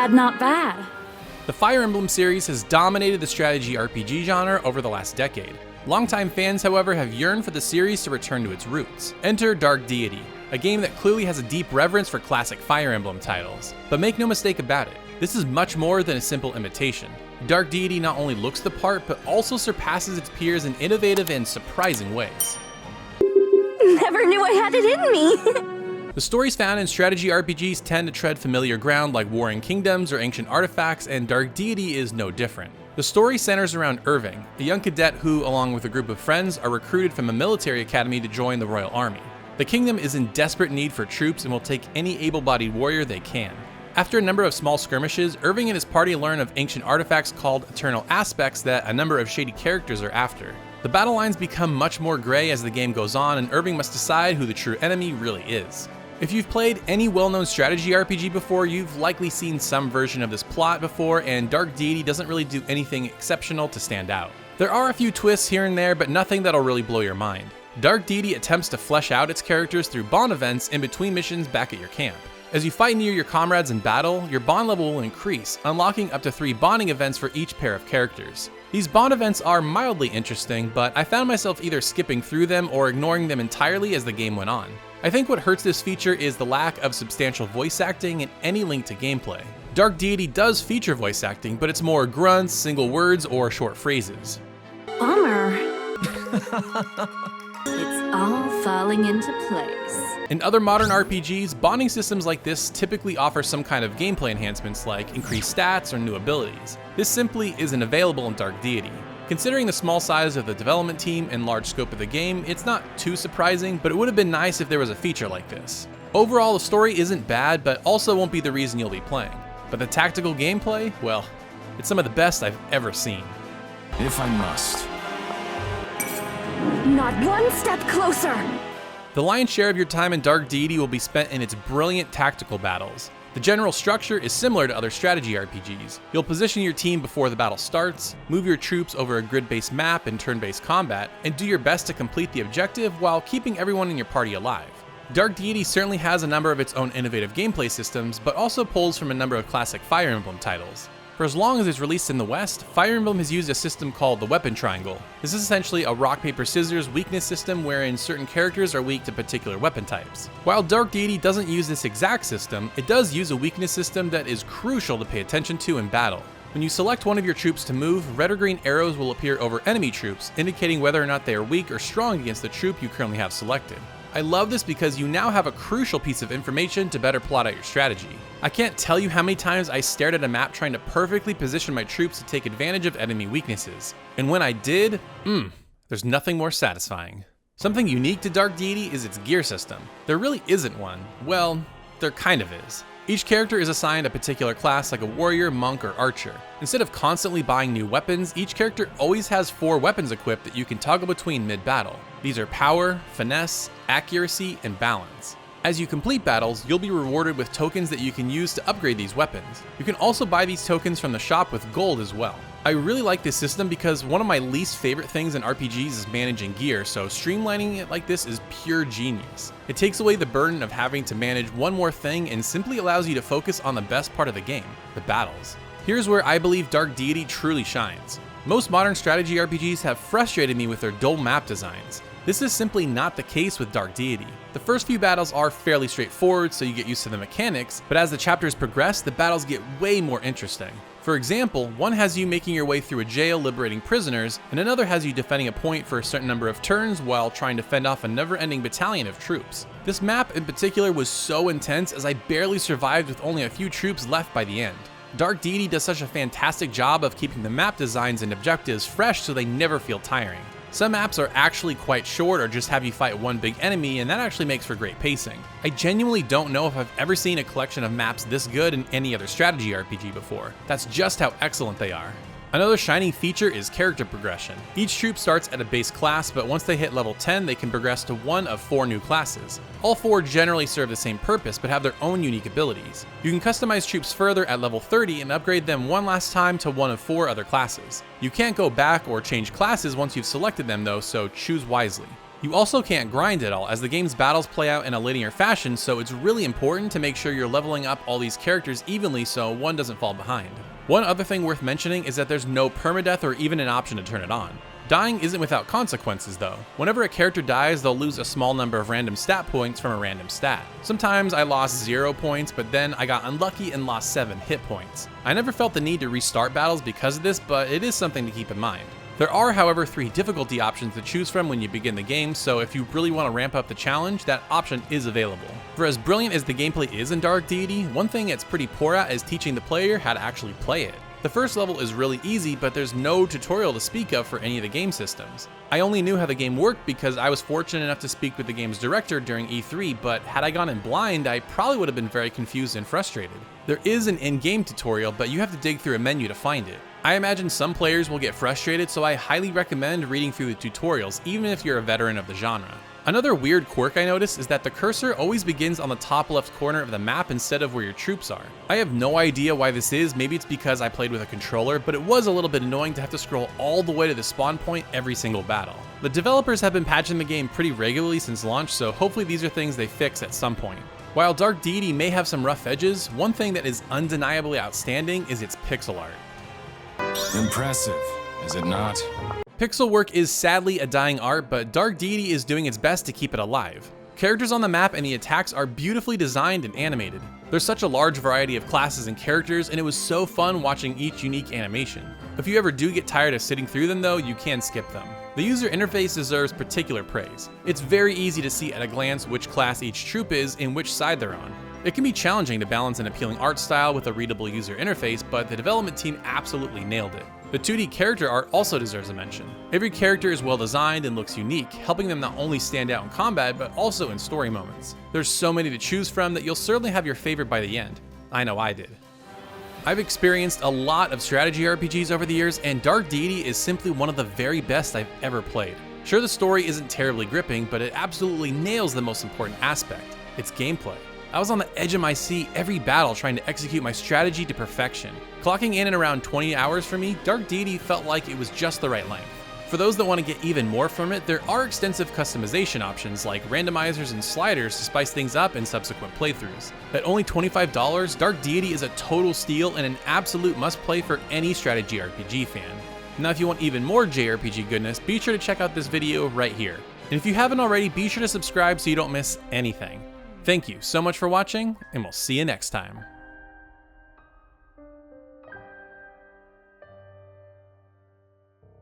bad, not bad. The Fire Emblem series has dominated the strategy RPG genre over the last decade. Longtime fans, however, have yearned for the series to return to its roots. Enter Dark Deity, a game that clearly has a deep reverence for classic Fire Emblem titles. But make no mistake about it, this is much more than a simple imitation. Dark Deity not only looks the part, but also surpasses its peers in innovative and surprising ways. Never knew I had it in me. The stories found in strategy RPGs tend to tread familiar ground like Warring Kingdoms or Ancient Artifacts, and Dark Deity is no different. The story centers around Irving, a young cadet who, along with a group of friends, are recruited from a military academy to join the Royal Army. The kingdom is in desperate need for troops and will take any able-bodied warrior they can. After a number of small skirmishes, Irving and his party learn of ancient artifacts called Eternal Aspects that a number of shady characters are after. The battle lines become much more gray as the game goes on, and Irving must decide who the true enemy really is. If you've played any well-known strategy RPG before, you've likely seen some version of this plot before, and Dark Deity doesn't really do anything exceptional to stand out. There are a few twists here and there, but nothing that'll really blow your mind. Dark Deity attempts to flesh out its characters through bond events in between missions back at your camp. As you fight near your comrades in battle, your bond level will increase, unlocking up to 3 bonding events for each pair of characters. These bond events are mildly interesting, but I found myself either skipping through them or ignoring them entirely as the game went on. I think what hurts this feature is the lack of substantial voice acting and any link to gameplay. Dark Deity does feature voice acting, but it's more grunts, single words, or short phrases. Bummer. It's all falling into place. In other modern RPGs, bonding systems like this typically offer some kind of gameplay enhancements like increased stats or new abilities. This simply isn't available in Dark Deity. Considering the small size of the development team and large scope of the game, it's not too surprising, but it would have been nice if there was a feature like this. Overall, the story isn't bad, but also won't be the reason you'll be playing. But the tactical gameplay, well, it's some of the best I've ever seen. If I must. Not one step closer. The lion's share of your time in Dark Deity will be spent in its brilliant tactical battles. The general structure is similar to other strategy RPGs. You'll position your team before the battle starts, move your troops over a grid-based map in turn-based combat, and do your best to complete the objective while keeping everyone in your party alive. Dark Deity certainly has a number of its own innovative gameplay systems, but also pulls from a number of classic Fire Emblem titles. For as long as it's released in the West, Fire Emblem has used a system called the Weapon Triangle. This is essentially a rock, paper, scissors weakness system wherein certain characters are weak to particular weapon types. While Dark Deity doesn't use this exact system, it does use a weakness system that is crucial to pay attention to in battle. When you select one of your troops to move, red or green arrows will appear over enemy troops, indicating whether or not they are weak or strong against the troop you currently have selected. I love this because you now have a crucial piece of information to better plot out your strategy. I can't tell you how many times I stared at a map trying to perfectly position my troops to take advantage of enemy weaknesses. And when I did, there's nothing more satisfying. Something unique to Dark Deity is its gear system. There really isn't one. Well, there kind of is. Each character is assigned a particular class like a warrior, monk, or archer. Instead of constantly buying new weapons, each character always has 4 weapons equipped that you can toggle between mid-battle. These are power, finesse, accuracy, and balance. As you complete battles, you'll be rewarded with tokens that you can use to upgrade these weapons. You can also buy these tokens from the shop with gold as well. I really like this system because one of my least favorite things in RPGs is managing gear, so streamlining it like this is pure genius. It takes away the burden of having to manage one more thing and simply allows you to focus on the best part of the game, the battles. Here's where I believe Dark Deity truly shines. Most modern strategy RPGs have frustrated me with their dull map designs. This is simply not the case with Dark Deity. The first few battles are fairly straightforward, so you get used to the mechanics, but as the chapters progress, the battles get way more interesting. For example, one has you making your way through a jail liberating prisoners, and another has you defending a point for a certain number of turns while trying to fend off a never-ending battalion of troops. This map in particular was so intense as I barely survived with only a few troops left by the end. Dark Deity does such a fantastic job of keeping the map designs and objectives fresh so they never feel tiring. Some maps are actually quite short or just have you fight one big enemy, and that actually makes for great pacing. I genuinely don't know if I've ever seen a collection of maps this good in any other strategy RPG before. That's just how excellent they are. Another shining feature is character progression. Each troop starts at a base class, but once they hit level 10, they can progress to one of 4 new classes. All 4 generally serve the same purpose, but have their own unique abilities. You can customize troops further at level 30 and upgrade them one last time to one of 4 other classes. You can't go back or change classes once you've selected them though, so choose wisely. You also can't grind at all, as the game's battles play out in a linear fashion, so it's really important to make sure you're leveling up all these characters evenly so one doesn't fall behind. One other thing worth mentioning is that there's no permadeath or even an option to turn it on. Dying isn't without consequences though. Whenever a character dies, they'll lose a small number of random stat points from a random stat. Sometimes I lost 0 points, but then I got unlucky and lost 7 hit points. I never felt the need to restart battles because of this, but it is something to keep in mind. There are, however, 3 difficulty options to choose from when you begin the game, so if you really want to ramp up the challenge, that option is available. For as brilliant as the gameplay is in Dark Deity, one thing it's pretty poor at is teaching the player how to actually play it. The first level is really easy, but there's no tutorial to speak of for any of the game systems. I only knew how the game worked because I was fortunate enough to speak with the game's director during E3, but had I gone in blind, I probably would have been very confused and frustrated. There is an in-game tutorial, but you have to dig through a menu to find it. I imagine some players will get frustrated, so I highly recommend reading through the tutorials, even if you're a veteran of the genre. Another weird quirk I noticed is that the cursor always begins on the top left corner of the map instead of where your troops are. I have no idea why this is, maybe it's because I played with a controller, but it was a little bit annoying to have to scroll all the way to the spawn point every single battle. The developers have been patching the game pretty regularly since launch, so hopefully these are things they fix at some point. While Dark Deity may have some rough edges, one thing that is undeniably outstanding is its pixel art. Impressive, is it not? Pixel work is sadly a dying art, but Dark Deity is doing its best to keep it alive. Characters on the map and the attacks are beautifully designed and animated. There's such a large variety of classes and characters, and it was so fun watching each unique animation. If you ever do get tired of sitting through them though, you can skip them. The user interface deserves particular praise. It's very easy to see at a glance which class each troop is and which side they're on. It can be challenging to balance an appealing art style with a readable user interface, but the development team absolutely nailed it. The 2D character art also deserves a mention. Every character is well designed and looks unique, helping them not only stand out in combat, but also in story moments. There's so many to choose from that you'll certainly have your favorite by the end. I know I did. I've experienced a lot of strategy RPGs over the years, and Dark Deity is simply one of the very best I've ever played. Sure, the story isn't terribly gripping, but it absolutely nails the most important aspect, its gameplay. I was on the edge of my seat every battle trying to execute my strategy to perfection. Clocking in at around 20 hours for me, Dark Deity felt like it was just the right length. For those that want to get even more from it, there are extensive customization options like randomizers and sliders to spice things up in subsequent playthroughs. At only $25, Dark Deity is a total steal and an absolute must-play for any strategy RPG fan. Now if you want even more JRPG goodness, be sure to check out this video right here. And if you haven't already, be sure to subscribe so you don't miss anything. Thank you so much for watching, and we'll see you next time.